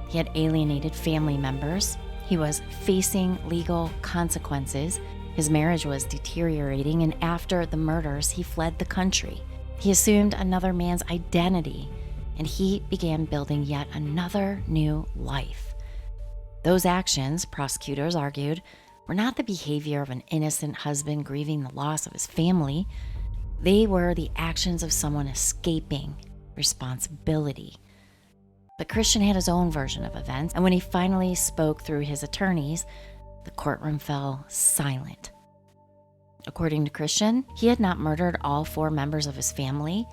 He had alienated family members. He was facing legal consequences. His marriage was deteriorating, and after the murders, he fled the country. He assumed another man's identity, and he began building yet another new life. Those actions, prosecutors argued, were not the behavior of an innocent husband grieving the loss of his family. They were the actions of someone escaping responsibility. But Christian had his own version of events, and when he finally spoke through his attorneys, the courtroom fell silent. According to Christian, he had not murdered all 4 members of his family.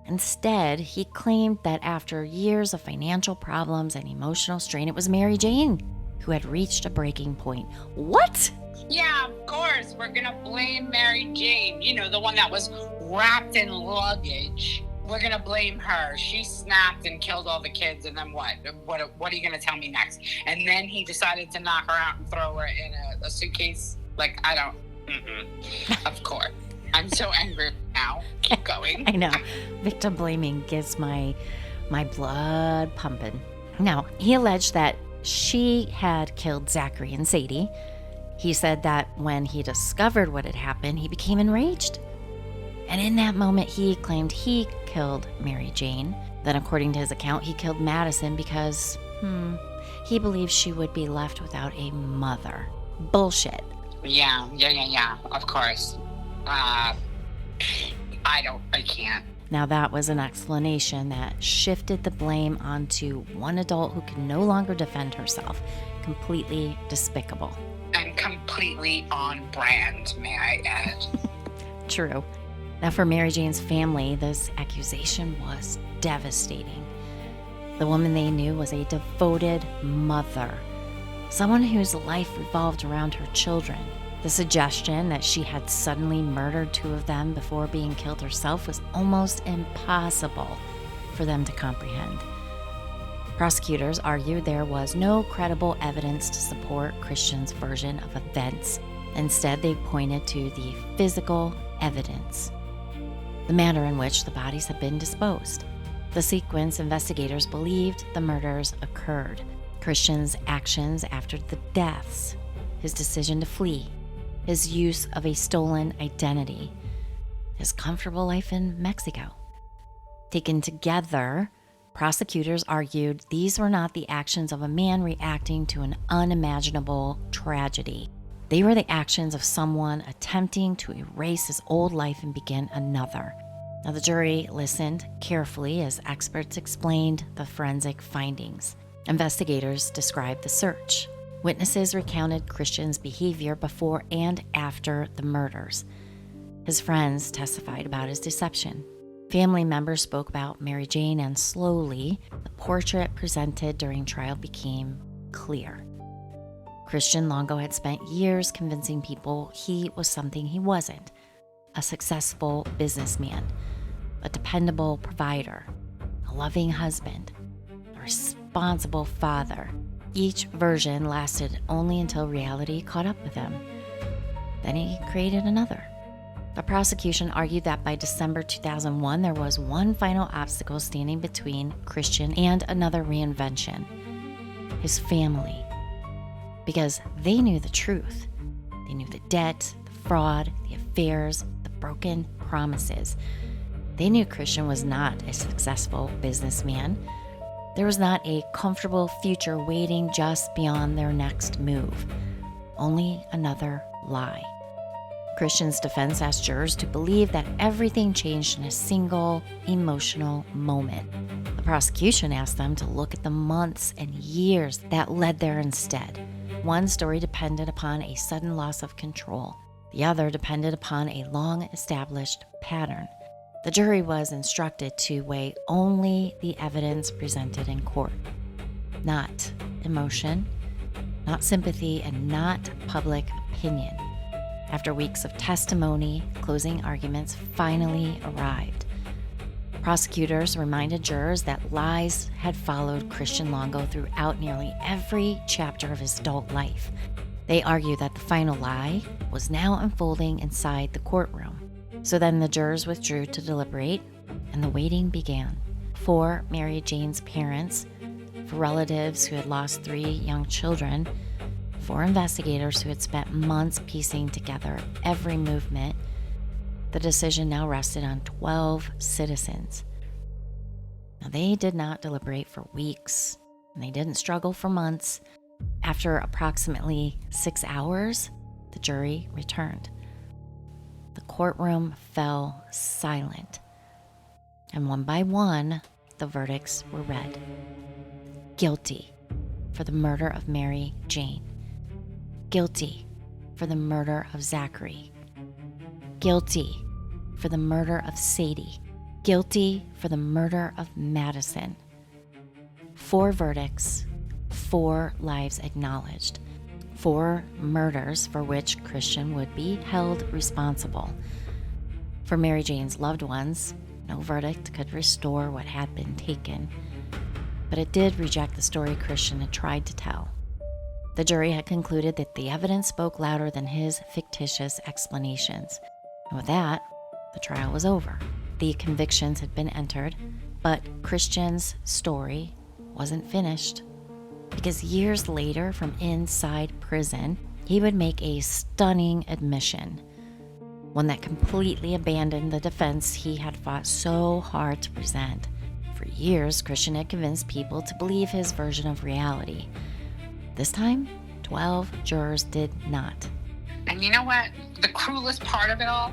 Instead, he claimed that after years of financial problems and emotional strain, it was MaryJane who had reached a breaking point. What? Yeah, of course. We're gonna blame MaryJane. You know, the one that was wrapped in luggage. We're gonna blame her. She snapped and killed all the kids, and then what? What are you gonna tell me next? And then he decided to knock her out and throw her in a suitcase? Like, I don't. Of course. I'm so angry now. Keep going. I know. Victim blaming gets my blood pumping. Now, he alleged that she had killed Zachery and Sadie. He said that when he discovered what had happened, he became enraged. And in that moment, he claimed he killed MaryJane. Then, according to his account, he killed Madison because, he believed she would be left without a mother. Bullshit. Yeah. Of course. I can't. Now, that was an explanation that shifted the blame onto one adult who can no longer defend herself. Completely despicable. And completely on brand, may I add. True. Now, for MaryJane's family, this accusation was devastating. The woman they knew was a devoted mother, someone whose life revolved around her children. The suggestion that she had suddenly murdered 2 of them before being killed herself was almost impossible for them to comprehend. Prosecutors argued there was no credible evidence to support Christian's version of events. Instead, they pointed to the physical evidence, the manner in which the bodies had been disposed, the sequence investigators believed the murders occurred, Christian's actions after the deaths, his decision to flee, his use of a stolen identity, his comfortable life in Mexico. Taken together, prosecutors argued these were not the actions of a man reacting to an unimaginable tragedy. They were the actions of someone attempting to erase his old life and begin another. Now, the jury listened carefully as experts explained the forensic findings. Investigators described the search. Witnesses recounted Christian's behavior before and after the murders. His friends testified about his deception. Family members spoke about MaryJane, and slowly, the portrait presented during trial became clear. Christian Longo had spent years convincing people he was something he wasn't: a successful businessman, a dependable provider, a loving husband, a responsible father. Each version lasted only until reality caught up with him. Then he created another. The prosecution argued that by December 2001, there was one final obstacle standing between Christian and another reinvention: his family. Because they knew the truth. They knew the debt, the fraud, the affairs, the broken promises. They knew Christian was not a successful businessman. There was not a comfortable future waiting just beyond their next move. Only another lie. Christian's defense asked jurors to believe that everything changed in a single emotional moment. The prosecution asked them to look at the months and years that led there instead. One story depended upon a sudden loss of control. The other depended upon a long-established pattern. The jury was instructed to weigh only the evidence presented in court, not emotion, not sympathy, and not public opinion. After weeks of testimony, closing arguments finally arrived. Prosecutors reminded jurors that lies had followed Christian Longo throughout nearly every chapter of his adult life. They argued that the final lie was now unfolding inside the courtroom. So then the jurors withdrew to deliberate, and the waiting began. For MaryJane's parents, for relatives who had lost 3 young children, for investigators who had spent months piecing together every movement, the decision now rested on 12 citizens. Now, they did not deliberate for weeks, and they didn't struggle for months. After approximately 6 hours, the jury returned. The courtroom fell silent, and one by one, the verdicts were read. Guilty for the murder of MaryJane. Guilty for the murder of Zachery. Guilty for the murder of Sadie. Guilty for the murder of Madison. 4 verdicts, 4 lives acknowledged. 4 murders for which Christian would be held responsible. For MaryJane's loved ones, no verdict could restore what had been taken, but it did reject the story Christian had tried to tell. The jury had concluded that the evidence spoke louder than his fictitious explanations. And with that, the trial was over. The convictions had been entered, but Christian's story wasn't finished. Because years later, from inside prison, he would make a stunning admission, one that completely abandoned the defense he had fought so hard to present. For years, Christian had convinced people to believe his version of reality. This time, 12 jurors did not. And you know what? The cruelest part of it all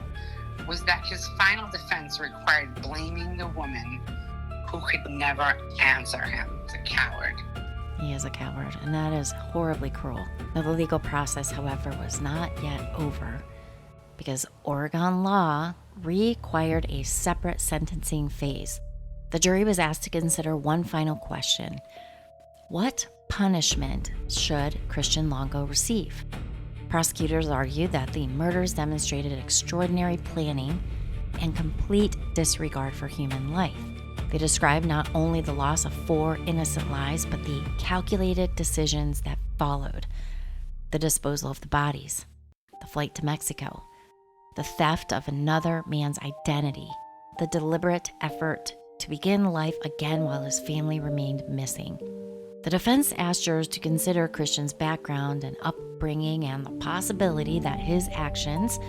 was that his final defense required blaming the woman who could never answer him. He's a coward. He is a coward, and that is horribly cruel. Now, the legal process, however, was not yet over, because Oregon law required a separate sentencing phase. The jury was asked to consider one final question: what punishment should Christian Longo receive? Prosecutors argued that the murders demonstrated extraordinary planning and complete disregard for human life. They described not only the loss of 4 innocent lives, but the calculated decisions that followed: the disposal of the bodies, the flight to Mexico, the theft of another man's identity, the deliberate effort to begin life again while his family remained missing. The defense asked jurors to consider Christian's background and upbringing and the possibility that his actions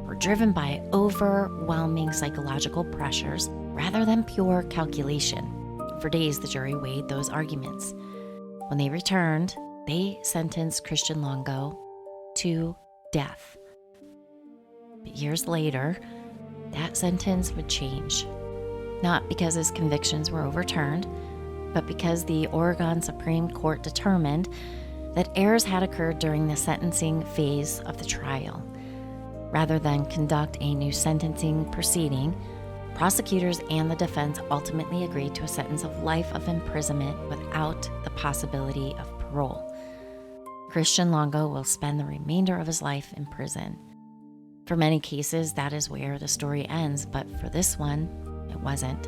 were driven by overwhelming psychological pressures rather than pure calculation. For days, the jury weighed those arguments. When they returned, they sentenced Christian Longo to death. But years later, that sentence would change. Not because his convictions were overturned, but because the Oregon Supreme Court determined that errors had occurred during the sentencing phase of the trial. Rather than conduct a new sentencing proceeding, prosecutors and the defense ultimately agreed to a sentence of life of imprisonment without the possibility of parole. Christian Longo will spend the remainder of his life in prison. For many cases, that is where the story ends, but for this one, it wasn't.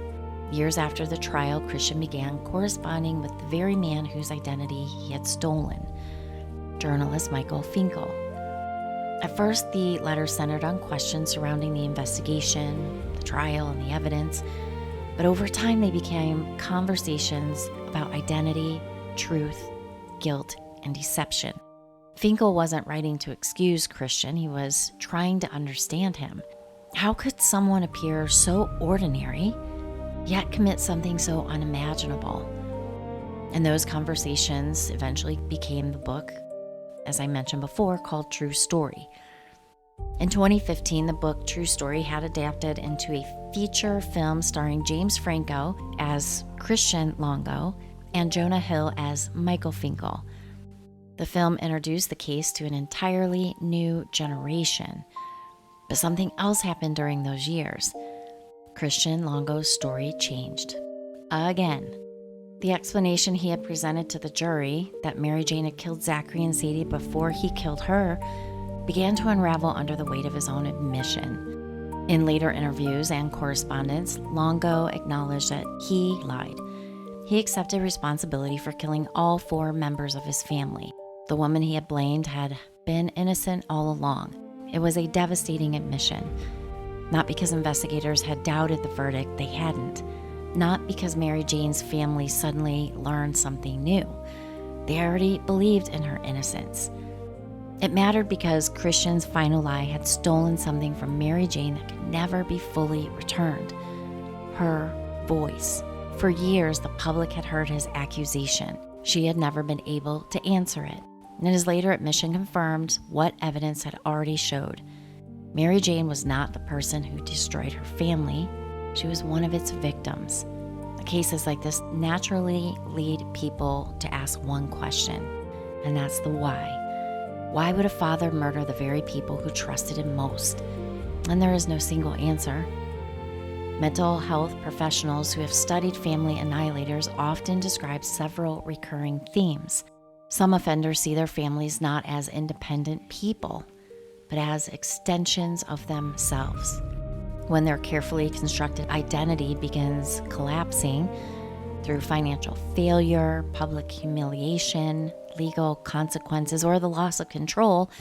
Years after the trial, Christian began corresponding with the very man whose identity he had stolen, journalist Michael Finkel. At first, the letters centered on questions surrounding the investigation, the trial, and the evidence, but over time they became conversations about identity, truth, guilt, and deception. Finkel wasn't writing to excuse Christian, he was trying to understand him. How could someone appear so ordinary, yet commit something so unimaginable? And those conversations eventually became the book, as I mentioned before, called True Story. In 2015, the book True Story had adapted into a feature film starring James Franco as Christian Longo and Jonah Hill as Michael Finkel. The film introduced the case to an entirely new generation. But something else happened during those years. Christian Longo's story changed. Again. The explanation he had presented to the jury, that MaryJane had killed Zachery and Sadie before he killed her, began to unravel under the weight of his own admission. In later interviews and correspondence, Longo acknowledged that he lied. He accepted responsibility for killing all 4 members of his family. The woman he had blamed had been innocent all along. It was a devastating admission. Not because investigators had doubted the verdict, they hadn't. Not because MaryJane's family suddenly learned something new. They already believed in her innocence. It mattered because Christian's final lie had stolen something from MaryJane that could never be fully returned. Her voice. For years, the public had heard his accusation. She had never been able to answer it. And his later admission confirmed what evidence had already showed. MaryJane was not the person who destroyed her family. She was one of its victims. Cases like this naturally lead people to ask one question, and that's the why. Why would a father murder the very people who trusted him most? And there is no single answer. Mental health professionals who have studied family annihilators often describe several recurring themes. Some offenders see their families not as independent people, but as extensions of themselves. When their carefully constructed identity begins collapsing through financial failure, public humiliation, legal consequences, or the loss of control,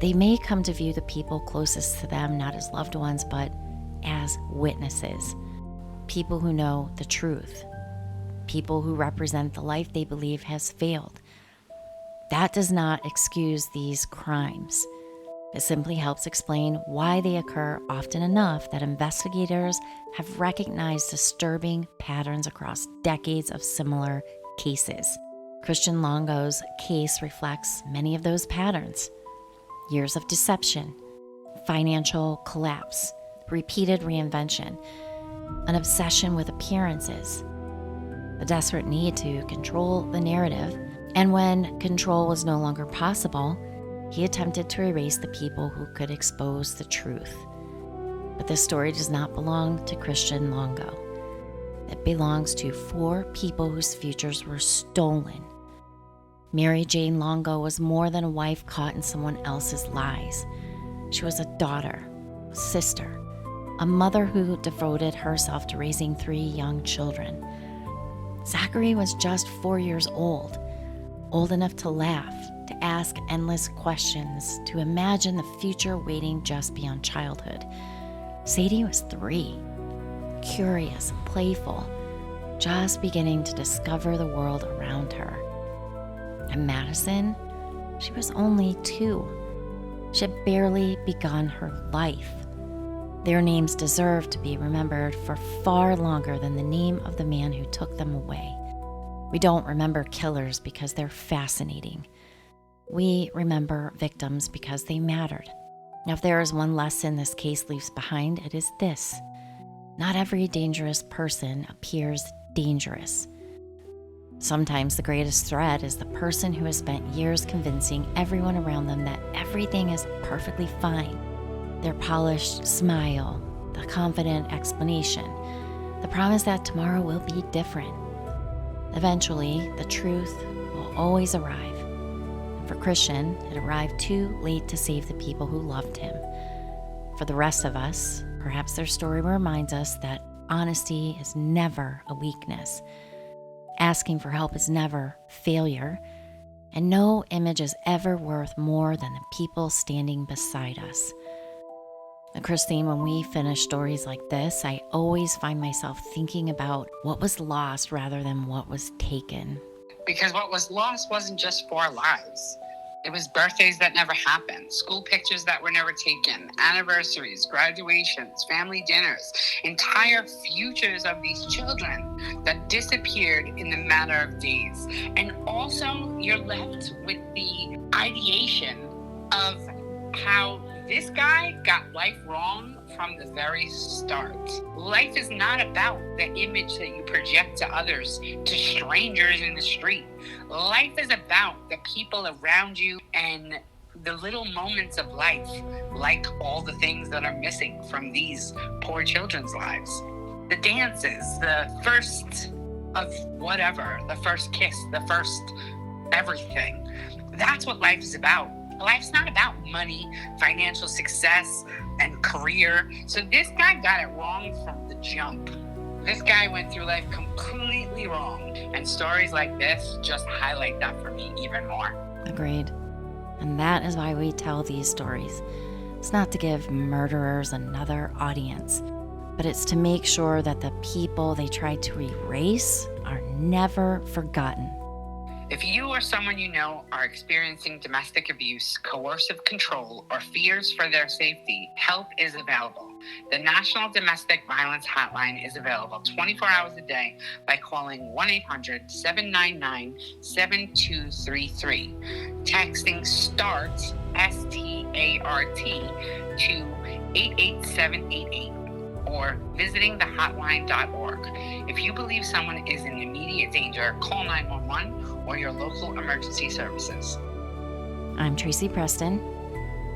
they may come to view the people closest to them not as loved ones, but as witnesses. People who know the truth. People who represent the life they believe has failed. That does not excuse these crimes. It simply helps explain why they occur often enough that investigators have recognized disturbing patterns across decades of similar cases. Christian Longo's case reflects many of those patterns. Years of deception, financial collapse, repeated reinvention, an obsession with appearances, a desperate need to control the narrative, and when control was no longer possible, he attempted to erase the people who could expose the truth. But this story does not belong to Christian Longo. It belongs to 4 people whose futures were stolen. MaryJane Longo was more than a wife caught in someone else's lies. She was a daughter, a sister, a mother who devoted herself to raising 3 young children. Zachery was just 4 years old enough to laugh, to ask endless questions, to imagine the future waiting just beyond childhood. Sadie was 3, curious and playful, just beginning to discover the world around her. And Madison, she was only 2. She had barely begun her life. Their names deserve to be remembered for far longer than the name of the man who took them away. We don't remember killers because they're fascinating. We remember victims because they mattered. Now, if there is one lesson this case leaves behind, it is this: not every dangerous person appears dangerous. Sometimes the greatest threat is the person who has spent years convincing everyone around them that everything is perfectly fine. Their polished smile, the confident explanation, the promise that tomorrow will be different. Eventually, the truth will always arrive. And for Christian, it arrived too late to save the people who loved him. For the rest of us, perhaps their story reminds us that honesty is never a weakness. Asking for help is never failure. And no image is ever worth more than the people standing beside us. And Christine, when we finish stories like this, I always find myself thinking about what was lost rather than what was taken. Because what was lost wasn't just 4 lives. It was birthdays that never happened, school pictures that were never taken, anniversaries, graduations, family dinners, entire futures of these children that disappeared in the matter of days. And also, you're left with the ideation of how this guy got life wrong from the very start. Life is not about the image that you project to others, to strangers in the street. Life is about the people around you and the little moments of life, like all the things that are missing from these poor children's lives. The dances, the first of whatever, the first kiss, the first everything. That's what life is about. Life's not about money, financial success, and career. So this guy got it wrong from the jump. This guy went through life completely wrong. And stories like this just highlight that for me even more. Agreed. And that is why we tell these stories. It's not to give murderers another audience, but it's to make sure that the people they try to erase are never forgotten. If you or someone you know are experiencing domestic abuse, coercive control, or fears for their safety, help is available. The National Domestic Violence Hotline is available 24 hours a day by calling 1-800-799-7233, texting START, S-T-A-R-T, to 88788. or visiting thehotline.org. If you believe someone is in immediate danger, call 911 or your local emergency services. I'm Tracy Preston.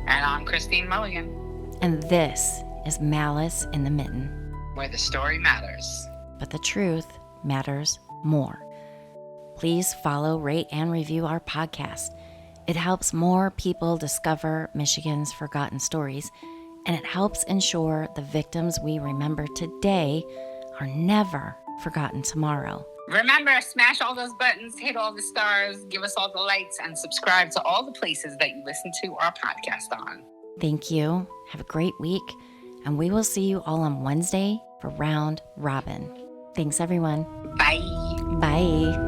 And I'm Christine Mulligan. And this is Malice in the Mitten, where the story matters, but the truth matters more. Please follow, rate, and review our podcast. It helps more people discover Michigan's forgotten stories, and it helps ensure the victims we remember today are never forgotten tomorrow. Remember, smash all those buttons, hit all the stars, give us all the likes, and subscribe to all the places that you listen to our podcast on. Thank you. Have a great week, and we will see you all on Wednesday for Round Robin. Thanks, everyone. Bye. Bye.